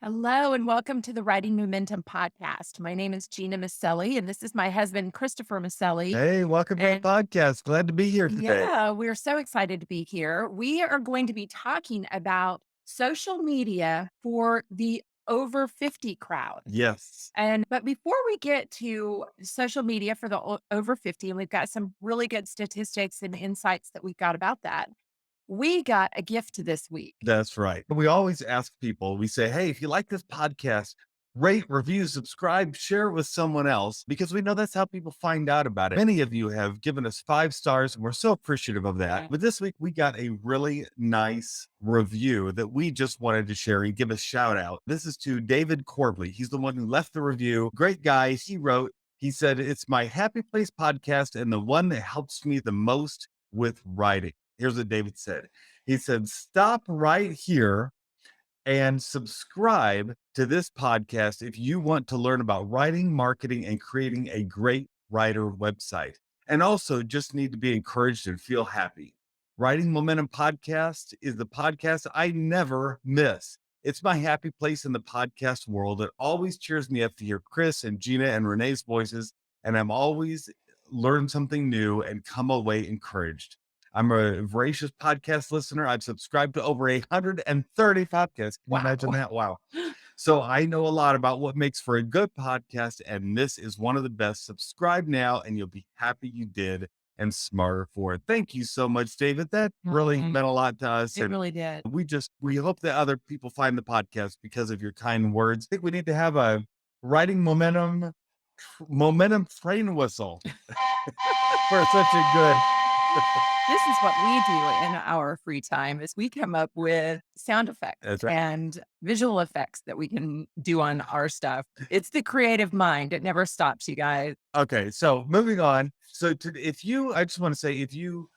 Hello and welcome to the Writing Momentum podcast. My name is Gena Maselli and this is my husband, Christopher Maselli. Hey, welcome to the And podcast. Glad to be here today. yeah, we're so excited to be here. We are going to be talking about social media for the over 50 crowd. Yes, But before we get to social media for the over 50, and we've got some really good statistics and insights that we've got about that, we got a gift this week. that's right. We always ask people, we say, hey, if you like this podcast, rate, review, subscribe, share it with someone else, because we know that's how people find out about it. Many of you have given us 5 stars, and we're so appreciative of that. But this week, we got a really nice review that we just wanted to share and give a shout out. This is to David Corbley. He's the one who left the review. Great guy. He said, it's my happy place podcast and the one that helps me the most with writing. Here's what David said. He said, stop right here and subscribe to this podcast if you want to learn about writing, marketing, and creating a great writer website. And also just need to be encouraged and feel happy. Writing Momentum Podcast is the podcast I never miss. It's my happy place in the podcast world. It always cheers me up to hear Chris and Gina and Renee's voices, and I'm always learn something new and come away encouraged. I'm a voracious podcast listener. I've subscribed to over 130 podcasts. Can you imagine Wow. that? Wow. So I know a lot about what makes for a good podcast, and this is one of the best. Subscribe now, and you'll be happy you did and smarter for it. Thank you so much, David. That really Mhm. meant a lot to us. It And really did. we hope that other people find the podcast because of your kind words. I think we need to have a writing momentum train whistle for such a good. This is what we do in our free time is we come up with sound effects That's right. and visual effects that we can do on our stuff. It's the creative mind. It never stops, you guys. Okay, so moving on. I just want to say, if you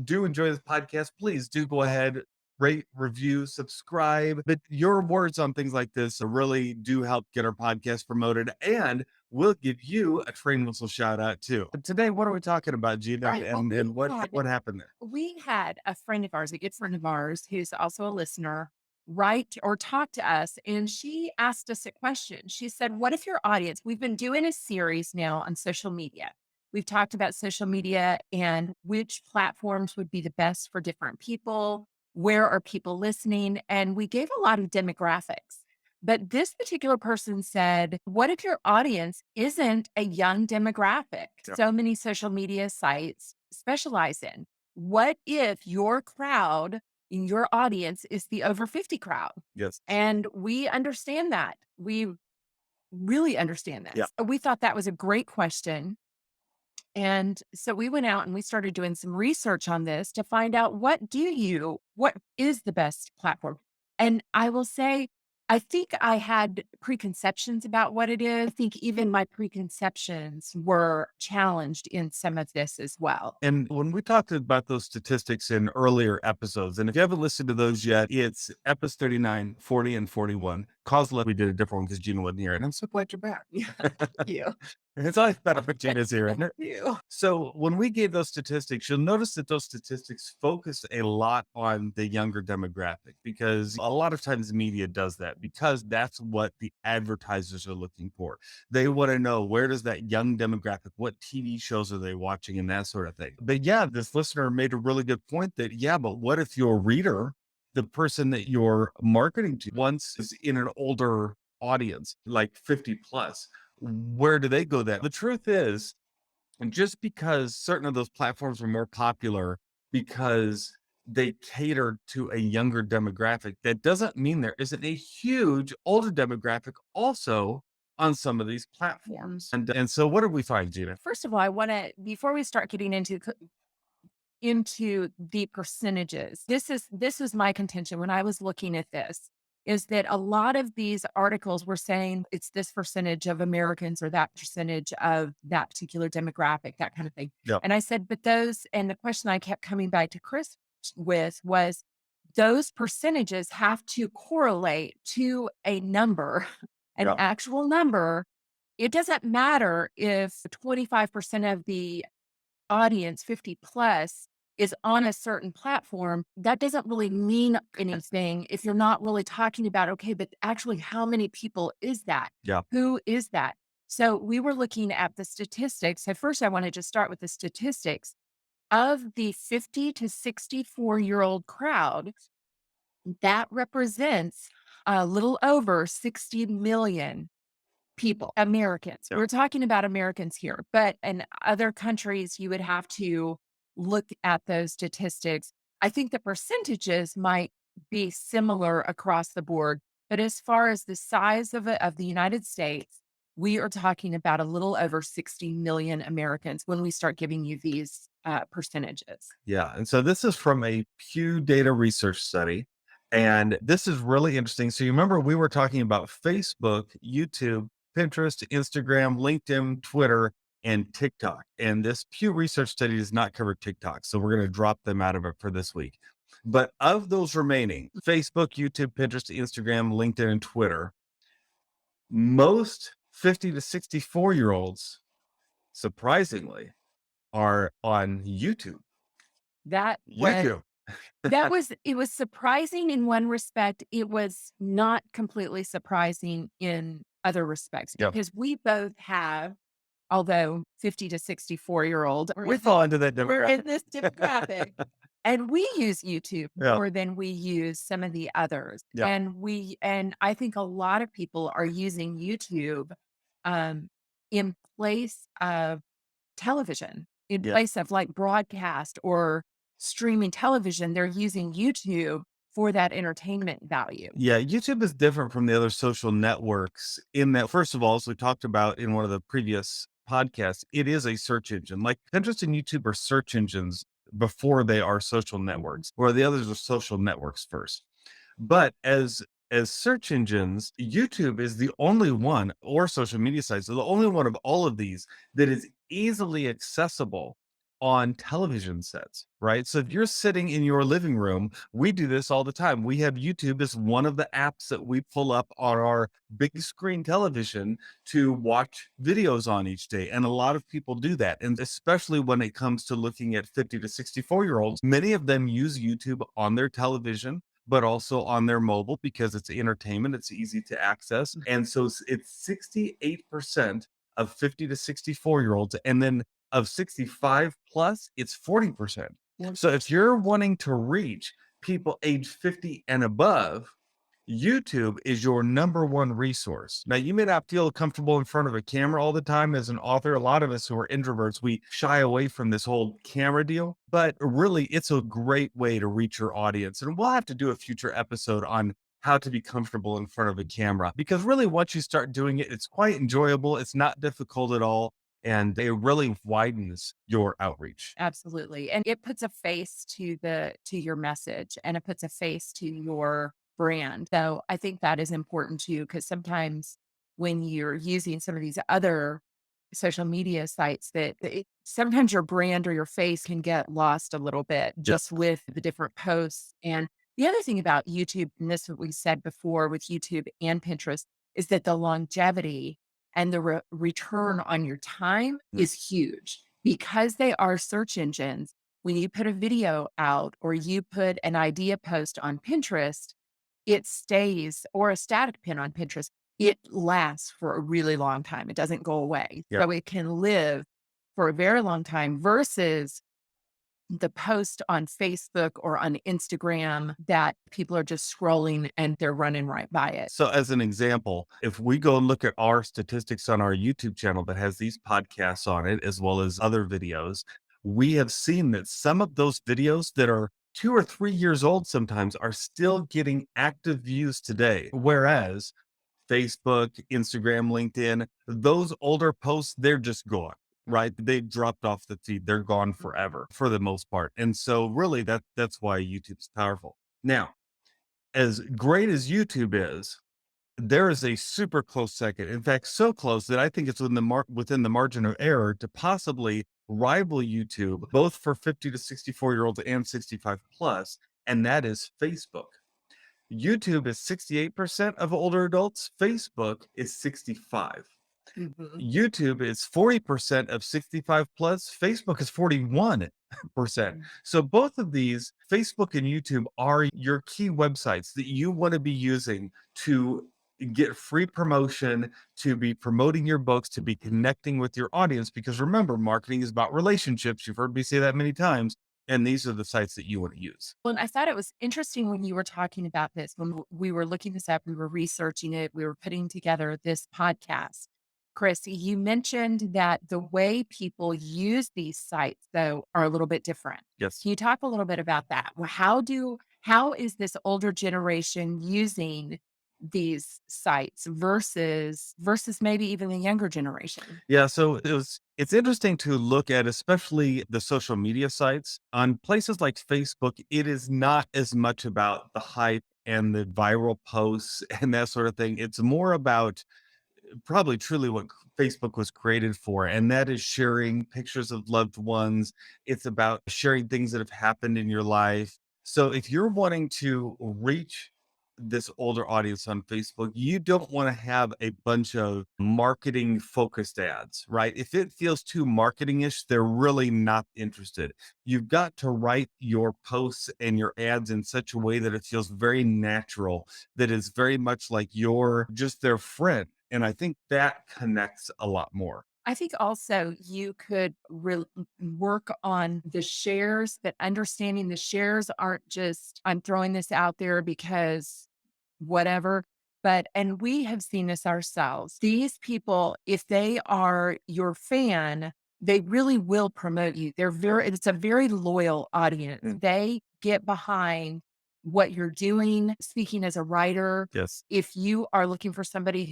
do enjoy this podcast, please do go ahead, rate, review, subscribe. But your words on things like this really do help get our podcast promoted, and we'll give you a train whistle shout out too. But today, what are we talking about, All Gina? right. Well, And what happened there? we had a friend of ours, a good friend of ours, who's also a listener, write or talk to us. And she asked us a question. She said, what if your audience, we've been doing a series now on social media. We've talked about social media and which platforms would be the best for different people. Where are people listening? And we gave a lot of demographics. But this particular person said, what if your audience isn't a young demographic? Yeah. So many social media sites specialize in. What if your crowd in your audience is the over 50 crowd? Yes. And we understand that. We really understand Yeah. that. So we thought that was a great question. And so we went out and we started doing some research on this to find out what is the best platform. And I will say, I think I had preconceptions about what it is. I think even my preconceptions were challenged in some of this as well. And when we talked about those statistics in earlier episodes, and if you haven't listened to those yet, it's episode 39, 40, and 41. Causal, we did a different one because Gina wasn't here. And I'm so glad you're back. Yeah, thank you. It's always better when Gina's here, isn't it? You. So when we gave those statistics, you'll notice that those statistics focus a lot on the younger demographic, because a lot of times media does that because that's what the advertisers are looking for. They want to know, where does that young demographic, what TV shows are they watching, and that sort of thing. But yeah, this listener made a really good point that, yeah, but what if your reader, the person that you're marketing to, once is in an older audience, like 50 plus? Where do they go then? The truth is, and just because certain of those platforms are more popular because they cater to a younger demographic, that doesn't mean there isn't a huge older demographic also on some of these platforms. And so what did we find, Gina? First of all, I want to before we start getting into the percentages. This was my contention when I was looking at this, is that a lot of these articles were saying it's this percentage of Americans or that percentage of that particular demographic, that kind of thing. Yeah. And I said, but those, and the question I kept coming back to Chris with was, those percentages have to correlate to a number, an Yeah. actual number. It doesn't matter if 25% of the audience 50 plus is on a certain platform, that doesn't really mean anything if you're not really talking about, okay, but actually, how many people is that? Yeah. Who is that? So we were looking at the statistics. At first, I wanted to start with the statistics of the 50 to 64-year-old crowd. That represents a little over 60 million people, Americans. Yeah. We're talking about Americans here, but in other countries, you would have to look at those statistics. I think the percentages might be similar across the board, but as far as the size of the United States, we are talking about a little over 60 million Americans when we start giving you these percentages. Yeah. And so this is from a Pew data research study. And this is really interesting. So you remember we were talking about Facebook, YouTube, Pinterest, Instagram, LinkedIn, Twitter, and TikTok. And this Pew research study does not cover TikTok. So we're going to drop them out of it for this week. But of those remaining, Facebook, YouTube, Pinterest, Instagram, LinkedIn, and Twitter, most 50 to 64-year-olds, surprisingly, are on YouTube. That was YouTube. it was surprising in one respect. It was not completely surprising in other respects Yep. because we both have, although 50 to 64-year-old, We fall into that we're in demographic. this demographic. And we use YouTube Yeah. more than we use some of the others. Yeah. And I think a lot of people are using YouTube um, in place of television, in Yeah. place of like broadcast or streaming television. They're using YouTube for that entertainment value. Yeah. YouTube is different from the other social networks in that, first of all, as we talked about in one of the previous podcasts, it is a search engine. Like Pinterest and YouTube are search engines before they are social networks, where the others are social networks first. But as search engines, YouTube is the only one, or social media sites are the only one of all of these that is easily accessible on television sets, right? So if you're sitting in your living room, we do this all the time. We have YouTube as one of the apps that we pull up on our big screen television to watch videos on each day. And a lot of people do that. And especially when it comes to looking at 50 to 64-year-olds, many of them use YouTube on their television, but also on their mobile because it's entertainment, it's easy to access. And so it's 68% of 50 to 64-year-olds. And then of 65 plus, it's 40%. Yeah. So if you're wanting to reach people age 50 and above, YouTube is your number one resource. Now, you may not feel comfortable in front of a camera all the time as an author. A lot of us who are introverts, we shy away from this whole camera deal, but really, it's a great way to reach your audience. And we'll have to do a future episode on how to be comfortable in front of a camera because really, once you start doing it, it's quite enjoyable. It's not difficult at all. And it really widens your outreach. Absolutely. And it puts a face to your message, and it puts a face to your brand. So I think that is important too, because sometimes when you're using some of these other social media sites sometimes your brand or your face can get lost a little bit Yeah. just with the different posts. And the other thing about YouTube, and this is what we said before with YouTube and Pinterest, is that the longevity and the return on your time Mm. is huge because they are search engines. When you put a video out or you put an idea post on Pinterest, it stays, or a static pin on Pinterest, it lasts for a really long time. It doesn't go away. Yeah. So it can live for a very long time versus the post on Facebook or on Instagram that people are just scrolling and they're running right by it. So, as an example, if we go and look at our statistics on our YouTube channel that has these podcasts on it, as well as other videos, we have seen that some of those videos that are 2 or 3 years old sometimes are still getting active views today. Whereas Facebook, Instagram, LinkedIn, those older posts, they're just gone, right? They dropped off the feed. They're gone forever for the most part. And so really that's why YouTube's powerful. Now, as great as YouTube is, there is a super close second. In fact, so close that I think it's within the margin of error to possibly rival YouTube, both for 50 to 64-year-olds and 65 plus, and that is Facebook. YouTube is 68% of older adults. Facebook is 65. Mhm. YouTube is 40% of 65 plus. Facebook is 41%. Mm. So both of these, Facebook and YouTube, are your key websites that you want to be using to get free promotion, to be promoting your books, to be connecting with your audience. Because remember, marketing is about relationships. You've heard me say that many times. And these are the sites that you want to use. Well, and I thought it was interesting when you were talking about this, when we were looking this up, we were researching it, we were putting together this podcast. Chris, you mentioned that the way people use these sites, though, are a little bit different. Yes. Can you talk a little bit about that? How is this older generation using these sites versus maybe even the younger generation? Yeah, so it's interesting to look at, especially the social media sites. On places like Facebook, it is not as much about the hype and the viral posts and that sort of thing. It's more about probably truly what Facebook was created for, and that is sharing pictures of loved ones. It's about sharing things that have happened in your life. So if you're wanting to reach this older audience on Facebook, you don't want to have a bunch of marketing focused ads, right? If it feels too marketing-ish, they're really not interested. You've got to write your posts and your ads in such a way that it feels very natural, that is very much like you're just their friend. And I think that connects a lot more. I think also you could work on the shares, but understanding the shares aren't just, I'm throwing this out there because whatever. But, and we have seen this ourselves. These people, if they are your fan, they really will promote you. It's a very loyal audience. Mm. They get behind what you're doing. Speaking as a writer, Yes. if you are looking for somebody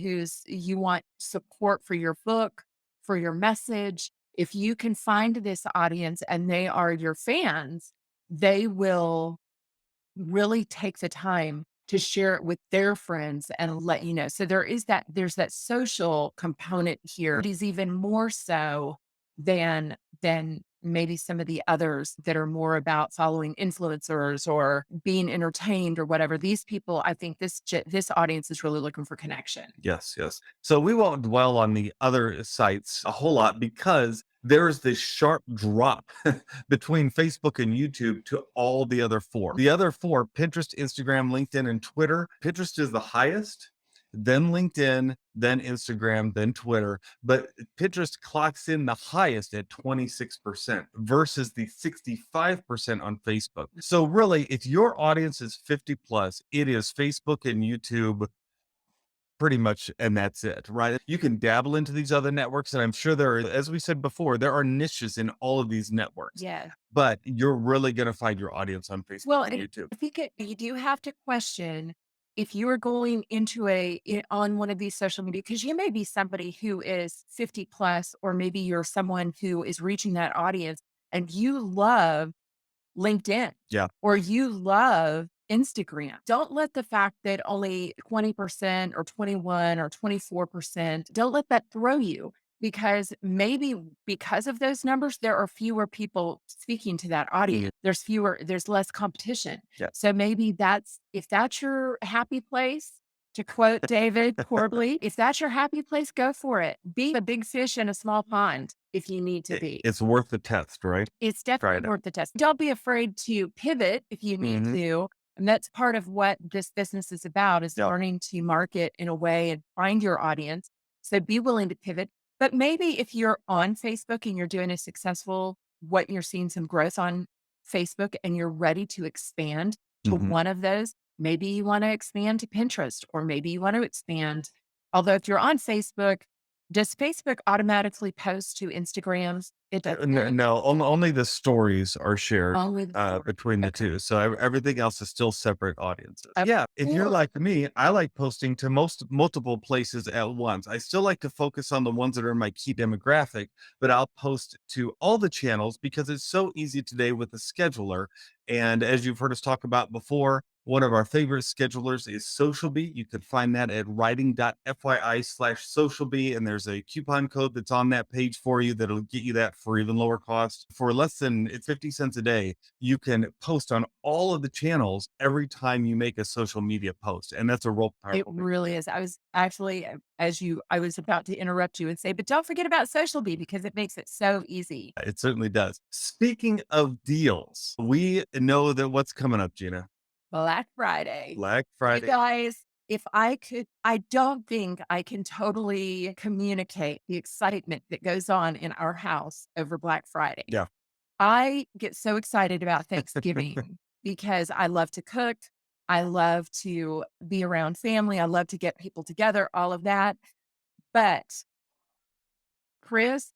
you want support for your book, for your message, if you can find this audience and they are your fans, they will really take the time to share it with their friends and let you know. So there's that social component here. It is even more so than maybe some of the others that are more about following influencers or being entertained or whatever. These people, I think this audience is really looking for connection. Yes, yes. So we won't dwell on the other sites a whole lot because there is this sharp drop between Facebook and YouTube to all the other four. The other four, Pinterest, Instagram, LinkedIn, and Twitter. Pinterest is the highest, then LinkedIn, then Instagram, then Twitter. But Pinterest clocks in the highest at 26% versus the 65% on Facebook. So really, if your audience is 50 plus, it is Facebook and YouTube pretty much, and that's it, right? You can dabble into these other networks, and I'm sure there are, as we said before, there are niches in all of these networks, Yes. but you're really gonna find your audience on Facebook Well, and and YouTube. I think you do have to question if you are going into on one of these social media, because you may be somebody who is 50 plus, or maybe you're someone who is reaching that audience and you love LinkedIn Yeah. or you love Instagram. Don't let the fact that only 20% or 21 or 24%, don't let that throw you, because maybe because of those numbers, there are fewer people speaking to that Mhm. audience. There's less competition. Yeah. So maybe if that's your happy place, to quote David Corbley, if that's your happy place, go for it. Be a big fish in a small pond if you need to be. It's worth the test, right? It's Try definitely it out. worth the test. Don't be afraid to pivot if you need Mhm. to. And that's part of what this business is about, is Yeah. learning to market in a way and find your audience. So be willing to pivot. But maybe if you're on Facebook and you're doing a successful, what you're seeing some growth on Facebook and you're ready to expand to Mhm. one of those, maybe you want to expand to Pinterest, or maybe you want to expand. Although if you're on Facebook, does Facebook automatically post to Instagrams? It doesn't. No, only the stories are shared Only the story. between the Okay. two. So everything else is still separate audiences. Of Yeah, if you're course. like me, I like posting to multiple places at once. I still like to focus on the ones that are my key demographic, but I'll post to all the channels because it's so easy today with the scheduler. And as you've heard us talk about before, One of our favorite schedulers is SocialBee. You could find that at writing.fyi/socialbee. And there's a coupon code that's on that page for you that'll get you that for even lower cost. For less than it's 50 cents a day, you can post on all of the channels every time you make a social media post. And that's a real It powerful thing. really is. I was actually, I was about to interrupt you and say, but don't forget about Social Bee because it makes it so easy. It certainly does. Speaking of deals, we know that what's coming up, Gina. Black Friday. Black You Friday. guys, if I could, I don't think I can totally communicate the excitement that goes on in our house over Black Friday. Yeah. I get so excited about Thanksgiving because I love to cook. I love to be around family. I love to get people together, all of that. But Chris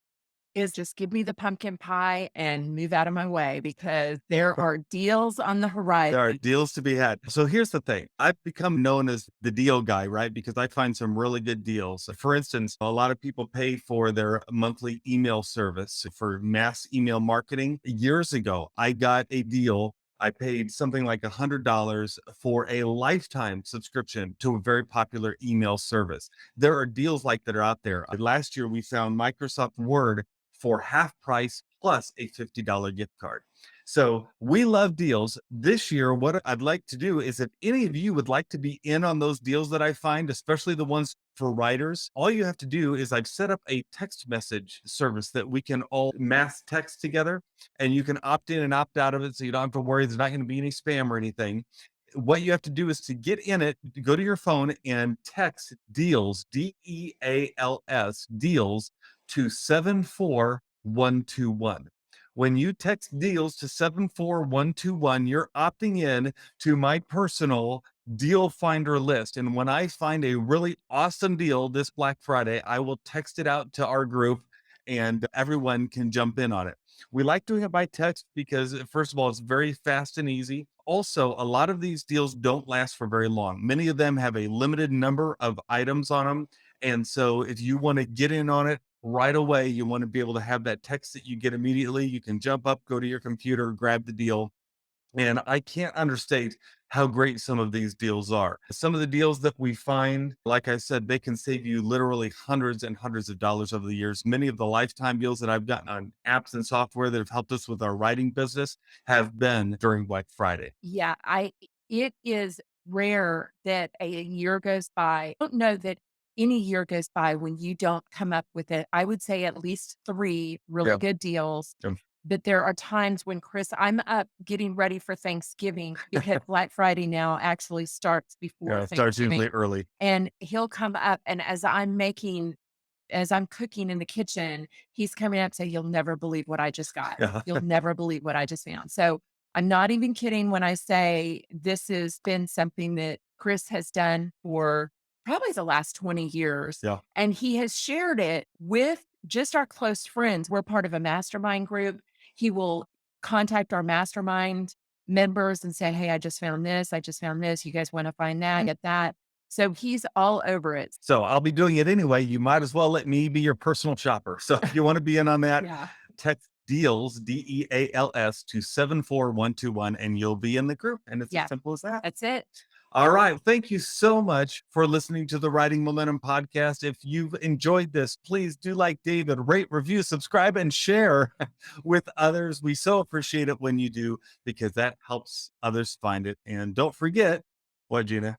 is just give me the pumpkin pie and move out of my way because there are deals on the There are horizon. deals to be had. So here's the thing. I've become known as the deal guy, right? Because I find some really good deals. For instance, a lot of people pay for their monthly email service for mass email marketing. Years ago, I got a deal. I paid something like $100 for a lifetime subscription to a very popular email service. There are deals like that are out there. Last year, we found Microsoft Word for half price plus a $50 gift card. So we love deals. This year, what I'd like to do is if any of you would like to be in on those deals that I find, especially the ones for writers, all you have to do is I've set up a text message service that we can all mass text together and you can opt in and opt out of it. So you don't have to worry there's not going to be any spam or anything. What you have to do is to get in it, go to your phone and text deals, DEALS, deals to 74121. When you text deals to 74121, you're opting in to my personal deal finder list. And when I find a really awesome deal this Black Friday, I will text it out to our group and everyone can jump in on it. We like doing it by text because, first of all, it's very fast and easy. Also, a lot of these deals don't last for very long. Many of them have a limited number of items on them. And so, if you want to get in on it, right away. You want to be able to have that text that you get immediately. You can jump up, go to your computer, grab the deal. And I can't understate how great some of these deals are. Some of the deals that we find, like I said, they can save you literally hundreds and hundreds of dollars over the years. Many of the lifetime deals that I've gotten on apps and software that have helped us with our writing business have been during Black Friday. Yeah, it is rare that a year goes by. I don't know that any year goes by when you don't come up with it. I would say at least 3 really Yeah. good deals. Yeah. But there are times when Chris, I'm up getting ready for Thanksgiving because Black Friday now actually starts before Yeah, it starts Thanksgiving. usually early. And he'll come up and as I'm cooking in the kitchen, he's coming up and say, "You'll never believe what I just got. Yeah. You'll never believe what I just found." So I'm not even kidding when I say this has been something that Chris has done for probably the last 20 years. Yeah. And he has shared it with just our close friends. We're part of a mastermind group. He will contact our mastermind members and say, "Hey, I just found this. I just found this. You guys want to find that, get that." So he's all over it. So I'll be doing it anyway. You might as well let me be your personal shopper. So if you want to be in on that, Yeah. text deals, DEALS to 74121 and you'll be in the group. And it's as Yeah. simple as that. That's it. All right. Thank you so much for listening to the Writing Momentum podcast. If you've enjoyed this, please do like David, rate, review, subscribe, and share with others. We so appreciate it when you do because that helps others find it. And don't forget, what, Gina?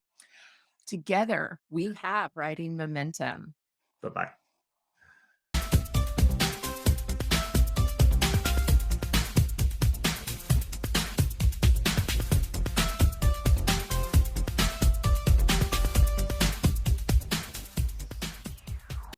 Together, we have writing momentum. Bye bye.